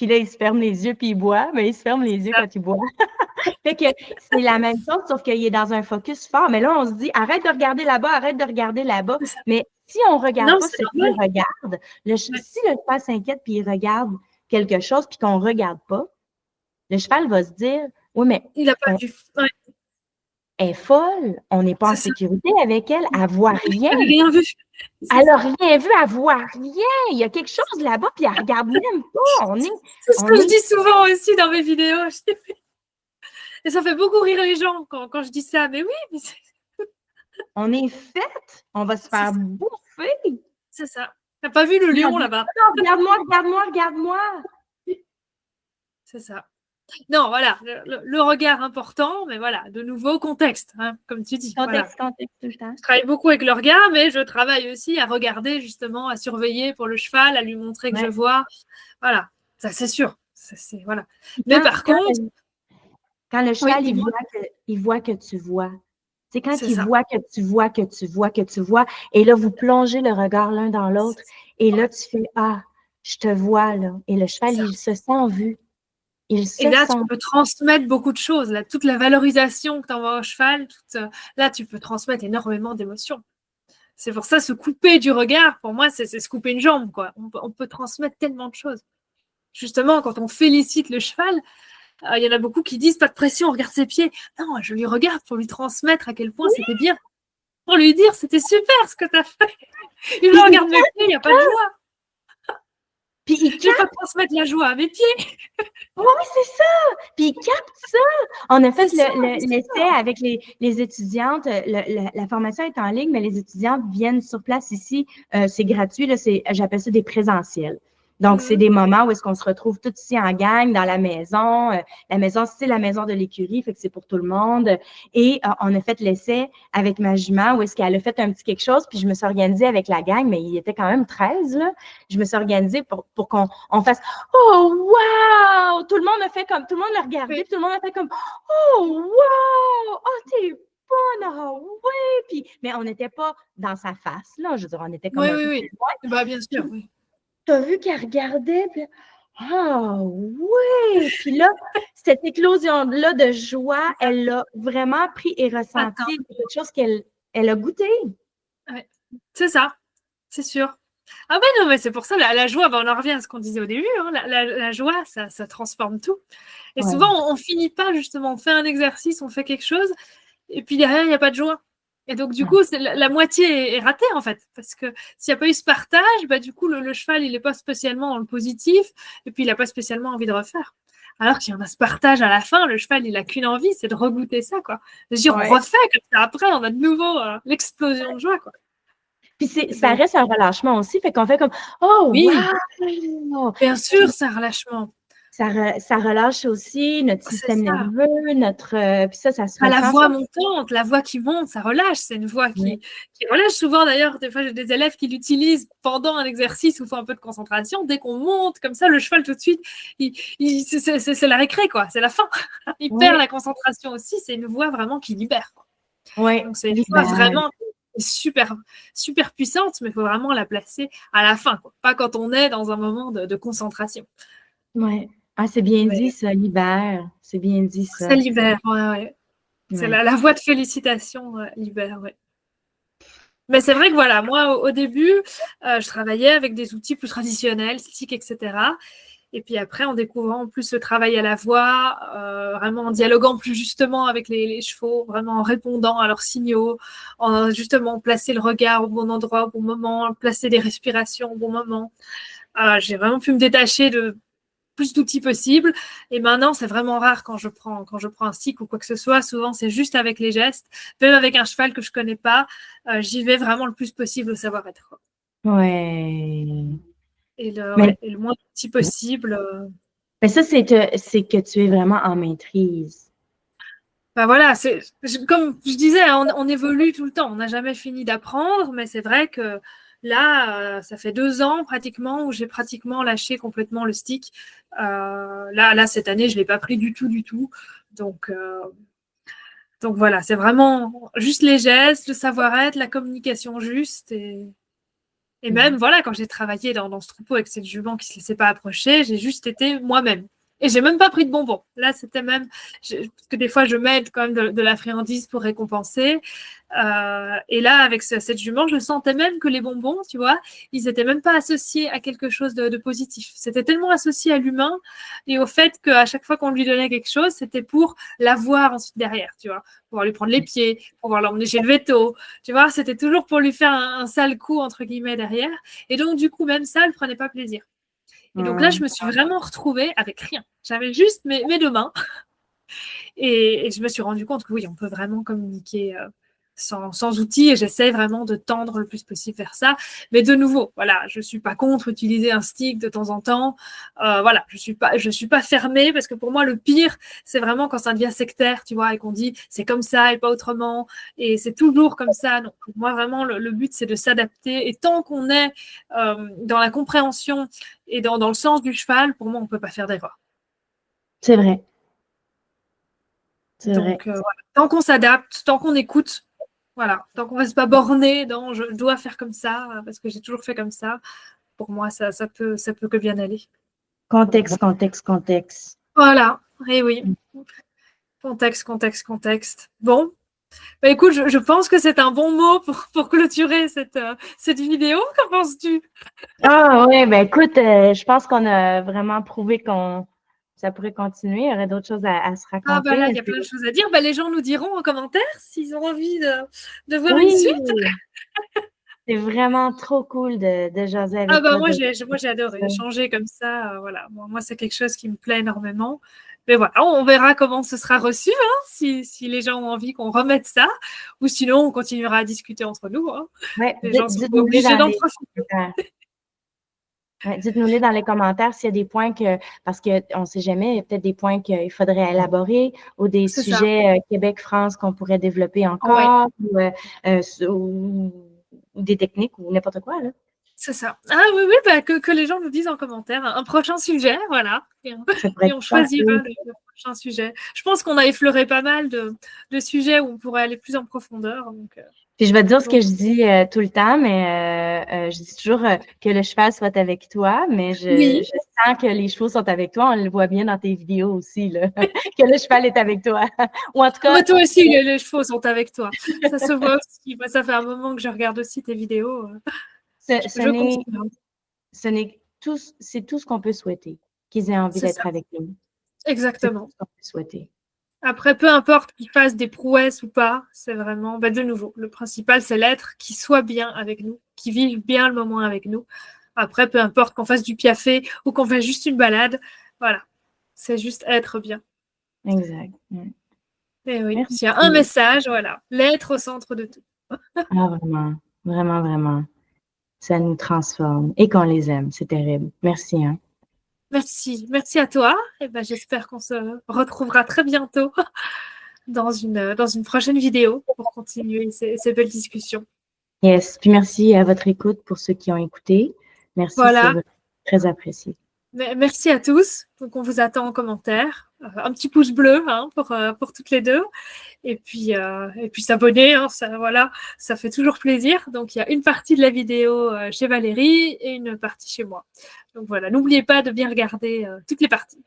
il se ferme les yeux, puis il boit, mais il se ferme les yeux quand il boit. Fait que c'est la même chose, sauf qu'il est dans un focus fort. Mais là, on se dit, arrête de regarder là-bas, arrête de regarder là-bas. Mais si on ne regarde pas ce qu'il regarde, si le cheval s'inquiète puis il regarde quelque chose puis qu'on ne regarde pas, le cheval va se dire, oui, mais il n'a pas vu. Elle est folle, on n'est pas en sécurité avec elle, elle ne voit rien. Elle n'a rien vu. Elle n'a rien vu, elle ne voit rien. Il y a quelque chose là-bas, puis elle ne regarde même pas. C'est ce que je dis souvent aussi dans mes vidéos. Et ça fait beaucoup rire les gens quand je dis ça. Mais oui, mais on est fait, on va se faire bouffer. C'est ça. Tu n'as pas vu le lion là-bas? Non, regarde-moi. C'est ça. Non, voilà, le regard important, mais voilà, de nouveau, contexte, hein, comme tu dis. Contexte tout le temps. Je travaille beaucoup avec le regard, mais je travaille aussi à regarder, justement, à surveiller pour le cheval, à lui montrer que je vois. Voilà, ça c'est sûr. Voilà. Mais par contre... Quand le cheval, il voit que tu vois. C'est quand il voit que tu vois, et là, vous plongez le regard l'un dans l'autre, et là, tu fais « Ah, je te vois, là. » Et le cheval, il se sent vu. Et là, tu peux transmettre beaucoup de choses. Là, toute la valorisation que tu envoies au cheval, là, tu peux transmettre énormément d'émotions. C'est pour ça, se couper du regard, pour moi, c'est se couper une jambe, quoi. On peut transmettre tellement de choses. Justement, quand on félicite le cheval, il y en a beaucoup qui disent « Pas de pression, regarde ses pieds. » Non, je lui regarde pour lui transmettre à quel point c'était bien. Pour lui dire « C'était super ce que tu as fait. » Il me regarde mes pieds, il n'y a pas de joie. Puis je ne vais pas transmettre la joie à mes pieds. Oui, c'est ça. Puis il capte ça. On a fait l'essai avec les étudiantes. La formation est en ligne, mais les étudiantes viennent sur place ici. C'est gratuit. J'appelle ça des présentiels. Donc, c'est des moments où est-ce qu'on se retrouve tous ici en gang dans la maison. La maison, c'est la maison de l'écurie, fait que c'est pour tout le monde. Et on a fait l'essai avec ma jument où est-ce qu'elle a fait un petit quelque chose, puis je me suis organisée avec la gang, mais il était quand même 13, là. Je me suis organisée pour qu'on fasse « Oh, wow! » Tout le monde a fait comme, tout le monde l'a regardé, puis tout le monde a fait comme « Oh, wow! Oh, t'es bonne! Oh, oui! » Puis, mais on n'était pas dans sa face, là. Je veux dire, on était comme un peu plus loin. Bah, bien sûr, oui. Tu as vu qu'elle regardait, puis ah oui! Puis là, cette éclosion-là de joie, elle l'a vraiment pris et ressenti. C'est quelque chose qu'elle a goûté. Ouais. C'est ça, c'est sûr. Ah ben non, mais c'est pour ça, la joie, on en revient à ce qu'on disait au début, hein, la joie, ça transforme tout. Et souvent, on finit pas, justement, on fait un exercice, on fait quelque chose, et puis derrière, il n'y a pas de joie. Et donc, du coup, la moitié est ratée, en fait. Parce que s'il n'y a pas eu ce partage, bah, du coup, le cheval, il n'est pas spécialement dans le positif, et puis il n'a pas spécialement envie de refaire. Alors qu'il y en a ce partage à la fin, le cheval, il n'a qu'une envie, c'est de regoûter ça, quoi. De dire, on refait, comme ça, après, on a de nouveau l'explosion de joie, quoi. Puis ça reste un relâchement aussi, fait qu'on fait comme « Oh, oui, wow! » Bien sûr, c'est un relâchement. Ça relâche aussi notre système nerveux, puis ça se ressent. La voix montante, la voix qui monte, ça relâche. C'est une voix qui relâche souvent. D'ailleurs, des fois, j'ai des élèves qui l'utilisent pendant un exercice où il faut un peu de concentration. Dès qu'on monte, comme ça, le cheval, tout de suite, c'est la récré, quoi. C'est la fin. Il perd la concentration aussi. C'est une voix vraiment qui libère. Donc, c'est une voix vraiment super, super puissante, mais il faut vraiment la placer à la fin, quoi. Pas quand on est dans un moment de concentration. Oui. Ah, c'est bien dit, ça libère. C'est bien dit, ça. Ça libère, ouais. C'est la voix de félicitations libère, ouais. Mais c'est vrai que voilà, moi, au début, je travaillais avec des outils plus traditionnels, stick, etc. Et puis après, en découvrant plus le travail à la voix, vraiment en dialoguant plus justement avec les chevaux, vraiment en répondant à leurs signaux, en justement placer le regard au bon endroit, au bon moment, placer des respirations au bon moment. J'ai vraiment pu me détacher de plus d'outils possibles. Et maintenant, c'est vraiment rare quand je prends un stick ou quoi que ce soit. Souvent, c'est juste avec les gestes. Même avec un cheval que je connais pas, j'y vais vraiment le plus possible au savoir-être. Ouais. Et le moins d'outils possible. Mais ça, c'est que tu es vraiment en maîtrise. Ben voilà, comme je disais, on évolue tout le temps. On n'a jamais fini d'apprendre, mais c'est vrai que là, ça fait 2 ans pratiquement où j'ai pratiquement lâché complètement le stick. Là, cette année, je ne l'ai pas pris du tout. Donc voilà, c'est vraiment juste les gestes, le savoir-être, la communication juste. Et même, voilà, quand j'ai travaillé dans ce troupeau avec cette jument qui ne se laissait pas approcher, j'ai juste été moi-même. Et j'ai même pas pris de bonbons. Là, c'était même... parce que des fois, je m'aide quand même de la friandise pour récompenser. Et là, avec cette jument, je sentais même que les bonbons, tu vois, ils n'étaient même pas associés à quelque chose de positif. C'était tellement associé à l'humain et au fait qu'à chaque fois qu'on lui donnait quelque chose, c'était pour l'avoir ensuite derrière, tu vois, pouvoir lui prendre les pieds, pouvoir l'emmener chez le veto, tu vois, c'était toujours pour lui faire un sale coup, entre guillemets, derrière. Et donc, du coup, même ça, elle ne prenait pas plaisir. Et donc là, je me suis vraiment retrouvée avec rien. J'avais juste mes 2 mains. Et je me suis rendu compte que oui, on peut vraiment communiquer sans outils et j'essaie vraiment de tendre le plus possible vers ça. Mais de nouveau, voilà, je ne suis pas contre utiliser un stick de temps en temps. Voilà, je suis pas fermée parce que pour moi, le pire, c'est vraiment quand ça devient sectaire, tu vois, et qu'on dit c'est comme ça et pas autrement. Et c'est toujours comme ça. Non, pour moi, vraiment, le but, c'est de s'adapter. Et tant qu'on est dans la compréhension et dans le sens du cheval, pour moi, on ne peut pas faire d'erreur. C'est vrai. Donc, voilà. Tant qu'on s'adapte, tant qu'on écoute, voilà, tant qu'on ne reste pas borné dans je dois faire comme ça, parce que j'ai toujours fait comme ça, pour moi, ça peut que bien aller. Contexte. Voilà, et oui. Contexte. Bon, bah, écoute, je pense que c'est un bon mot pour clôturer cette vidéo. Qu'en penses-tu? Ah ouais, ben écoute, je pense qu'on a vraiment prouvé ça pourrait continuer. Il y aurait d'autres choses à se raconter. Ah bah là, il y a plein de choses à dire. Bah, les gens nous diront en commentaire s'ils ont envie de voir une suite. C'est vraiment trop cool de jaser avec Ah bah toi. moi j'ai adoré échanger comme ça. Voilà, moi c'est quelque chose qui me plaît énormément. Mais voilà, on verra comment ce sera reçu, hein, si les gens ont envie qu'on remette ça, ou sinon on continuera à discuter entre nous. Hein. Ouais, Les gens sont pas obligés d'en profiter. Ouais, dites-nous-les dans les commentaires s'il y a des points parce qu'on ne sait jamais, il y a peut-être des points qu'il faudrait élaborer ou des C'est ça. sujets Québec-France qu'on pourrait développer Ouais, encore ou des techniques ou n'importe quoi, là. c'est ça. Ah oui, oui, bah, que les gens nous disent en commentaire un prochain sujet, voilà. Ça pourrait Et être on super choisira cool. le prochain sujet. Je pense qu'on a effleuré pas mal de sujets où on pourrait aller plus en profondeur. Puis je vais te dire ce que Donc je dis tout le temps, mais je dis toujours que le cheval soit avec toi, mais oui, je sens que les chevaux sont avec toi. On le voit bien dans tes vidéos aussi, là, que le cheval est avec toi. Ou en tout mais cas, toi aussi, les chevaux sont avec toi. Ça se voit aussi. Moi, ça fait un moment que je regarde aussi tes vidéos. ce, ce Je n'est confirme. ce n'est tout, c'est tout ce qu'on peut souhaiter, qu'ils aient envie C'est ça, d'être avec nous. C'est tout exactement. ce qu'on peut souhaiter. Après, peu importe qu'ils fassent des prouesses ou pas, c'est vraiment, bah, de nouveau, le principal, c'est l'être qui soit bien avec nous, qui vive bien le moment avec nous. Après, peu importe qu'on fasse du piafé ou qu'on fasse juste une balade, voilà, c'est juste être bien. Exact. Et oui, Merci. s'il y a un message, voilà, l'être au centre de tout. Ah, vraiment, vraiment, vraiment. Ça nous transforme et qu'on les aime. C'est terrible. Merci, hein. Merci, merci à toi. Et ben, j'espère qu'on se retrouvera très bientôt dans une prochaine vidéo pour continuer ces belles discussions. Yes. Puis merci à votre écoute pour ceux qui ont écouté. Merci, c'est Voilà. très apprécié. Merci à tous. Donc, on vous attend en commentaire. Un petit pouce bleu hein, pour toutes les deux. Et puis s'abonner, hein, ça, voilà, ça fait toujours plaisir. Donc, il y a une partie de la vidéo chez Valérie et une partie chez moi. Donc, voilà, n'oubliez pas de bien regarder toutes les parties.